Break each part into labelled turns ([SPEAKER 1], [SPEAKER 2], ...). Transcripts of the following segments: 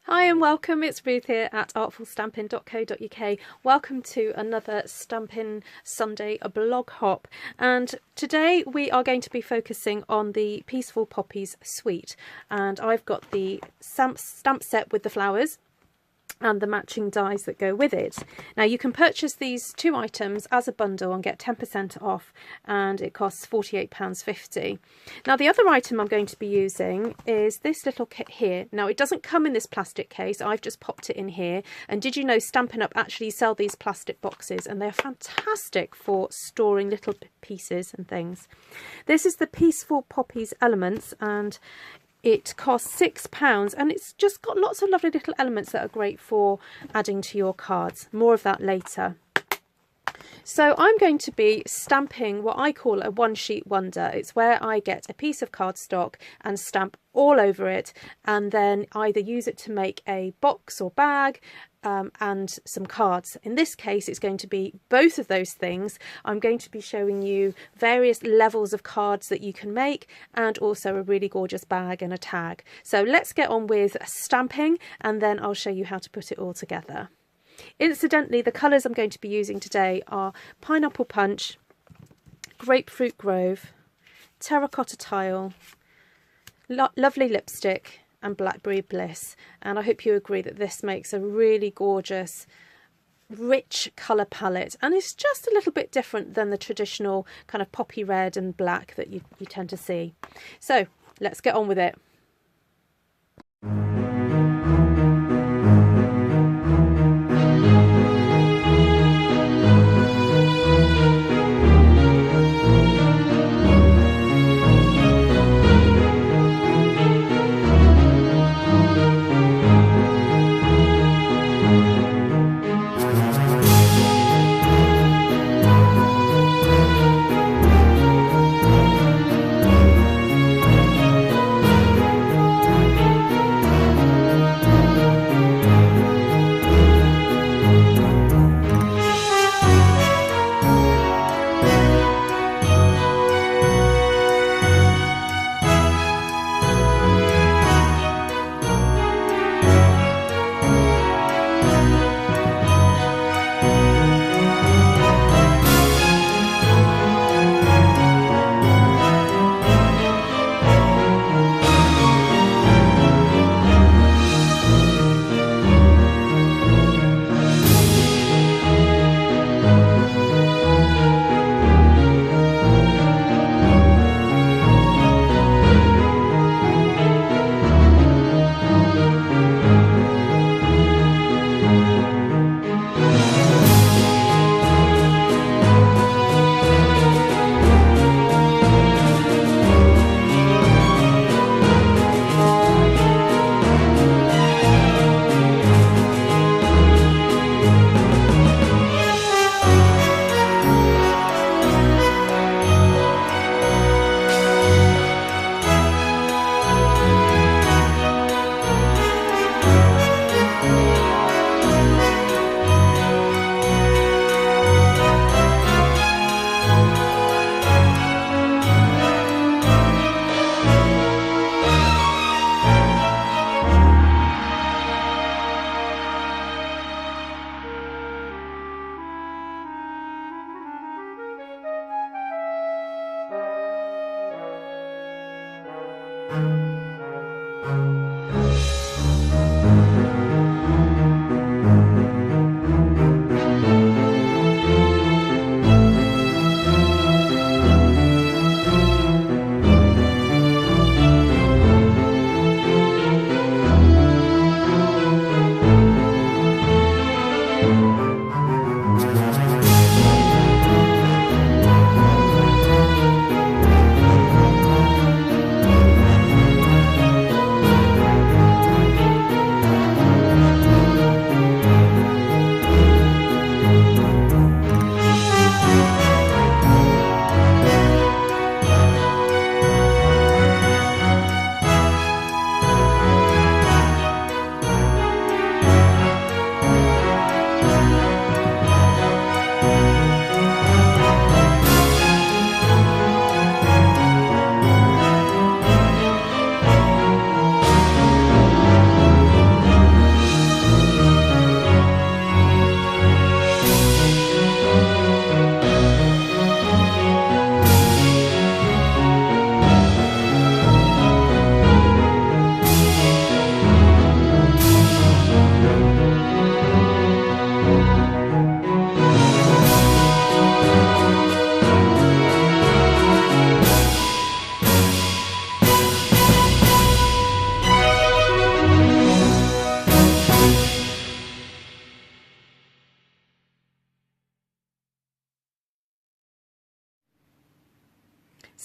[SPEAKER 1] Hi and welcome, it's Ruth here at artfulstampin.co.uk. Welcome to another Stampin' Sunday blog hop, and today we are going to be focusing on the Peaceful Poppies suite, and I've got the stamp set with the flowers and the matching dies that go with it. Now you can purchase these two items as a bundle and get 10% off, and it costs £48.50. Now the other item I'm going to be using is this little kit here. Now it doesn't come in this plastic case, I've just popped it in here, and did you know Stampin' Up actually sell these plastic boxes and they're fantastic for storing little pieces and things. This is the Peaceful Poppies Elements, and it costs £6, and it's just got lots of lovely little elements that are great for adding to your cards. More of that later. So I'm going to be stamping what I call a one sheet wonder. It's where I get a piece of cardstock and stamp all over it, and then either use it to make a box or bag and some cards. In this case it's going to be both of those things. I'm going to be showing you various levels of cards that you can make, and also a really gorgeous bag and a tag. So let's get on with stamping, and then I'll show you how to put it all together. Incidentally, the colours I'm going to be using today are Pineapple Punch, Grapefruit Grove, Terracotta Tile, Lovely Lipstick and Blackberry Bliss, and I hope you agree that this makes a really gorgeous rich colour palette, and it's just a little bit different than the traditional kind of poppy red and black that you tend to see. So let's get on with it.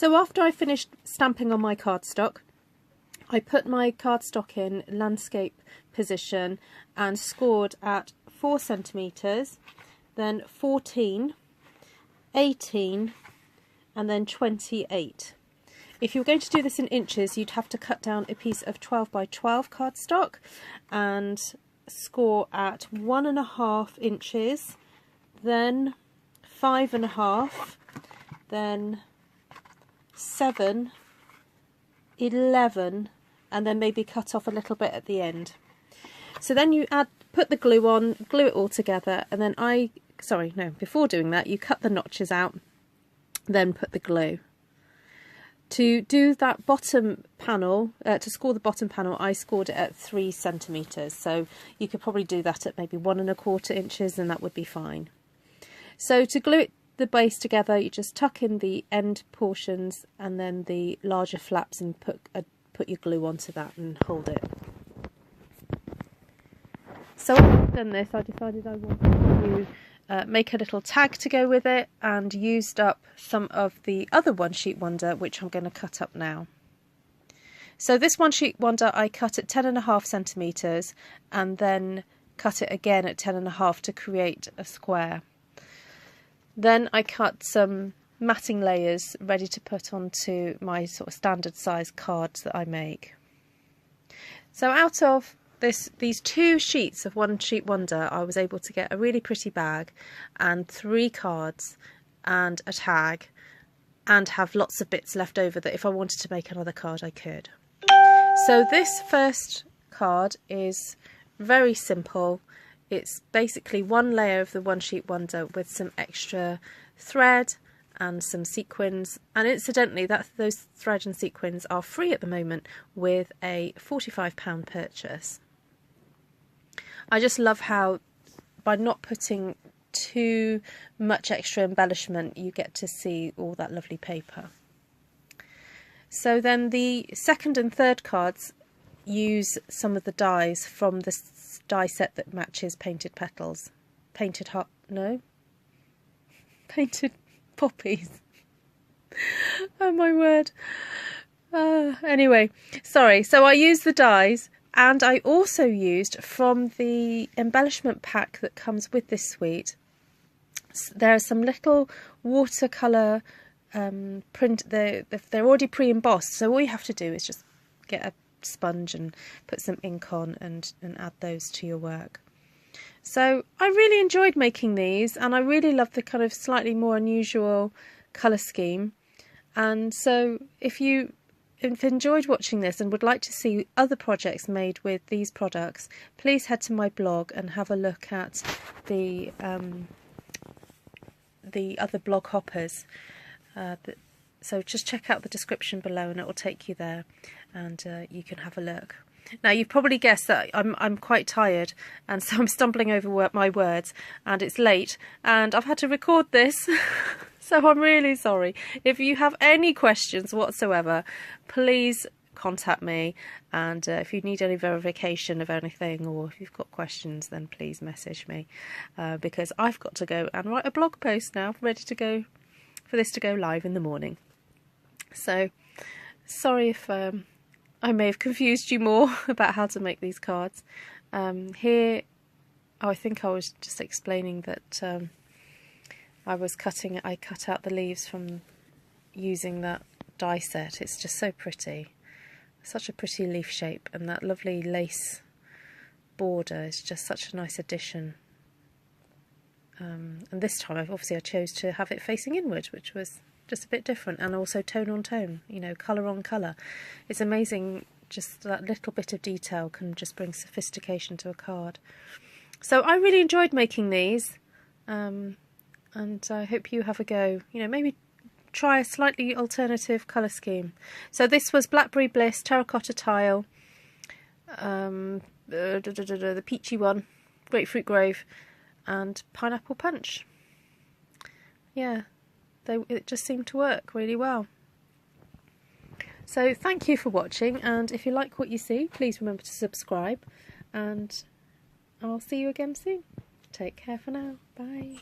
[SPEAKER 1] So after I finished stamping on my cardstock, I put my cardstock in landscape position and scored at 4 centimetres, then 14, 18 and then 28. If you're going to do this in inches, you'd have to cut down a piece of 12 by 12 cardstock and score at 1.5 inches, then 5.5, then 7, 11, and then maybe cut off a little bit at the end. So then you put the glue on, glue it all together, and then before doing that, you cut the notches out, then put the glue. To do that bottom panel, to score the bottom panel, I scored it at 3 centimetres. So you could probably do that at maybe 1.25 inches, and that would be fine. So to glue the base together, you just tuck in the end portions and then the larger flaps, and put your glue onto that and hold it. So I've done this, I decided I wanted to make a little tag to go with it, and used up some of the other One Sheet Wonder, which I'm going to cut up now. So this One Sheet Wonder I cut at 10.5 centimetres and then cut it again at 10.5 to create a square. Then I cut some matting layers ready to put onto my sort of standard size cards that I make. So out of these 2 sheets of One Sheet Wonder, I was able to get a really pretty bag and 3 cards and a tag, and have lots of bits left over that if I wanted to make another card I could. So this first card is very simple. It's basically 1 layer of the One Sheet Wonder with some extra thread and some sequins, and incidentally those thread and sequins are free at the moment with a £45 purchase. I just love how by not putting too much extra embellishment you get to see all that lovely paper. So then the second and third cards use some of the dies from the die set that matches Painted Petals. Painted Poppies. Oh my word. Anyway, sorry. So I used the dies, and I also used from the embellishment pack that comes with this suite. There are some little watercolour print. They're already pre-embossed, so all you have to do is just get a sponge and put some ink on and add those to your work. So I really enjoyed making these, and I really love the kind of slightly more unusual colour scheme. And so if you've enjoyed watching this and would like to see other projects made with these products, please head to my blog and have a look at the other blog hoppers. So just check out the description below and it will take you there, and you can have a look. Now you've probably guessed that I'm quite tired, and so I'm stumbling over my words, and it's late and I've had to record this. So I'm really sorry. If you have any questions whatsoever, please contact me, and if you need any verification of anything, or if you've got questions, then please message me, because I've got to go and write a blog post now, ready to go for this to go live in the morning. So sorry if I may have confused you more about how to make these cards. I think I was just explaining that I cut out the leaves from using that die set. It's just so pretty. Such a pretty leaf shape, and that lovely lace border is just such a nice addition. And this time I chose to have it facing inward, which was just a bit different, and also tone on tone, you know, colour on colour. It's amazing, just that little bit of detail can just bring sophistication to a card. So I really enjoyed making these, and I hope you have a go. You know, maybe try a slightly alternative colour scheme. So this was Blackberry Bliss, Terracotta Tile, the peachy one, Grapefruit Grove, and Pineapple Punch. Yeah, it just seemed to work really well. So thank you for watching, and if you like what you see, please remember to subscribe, and I'll see you again soon. Take care for now. Bye.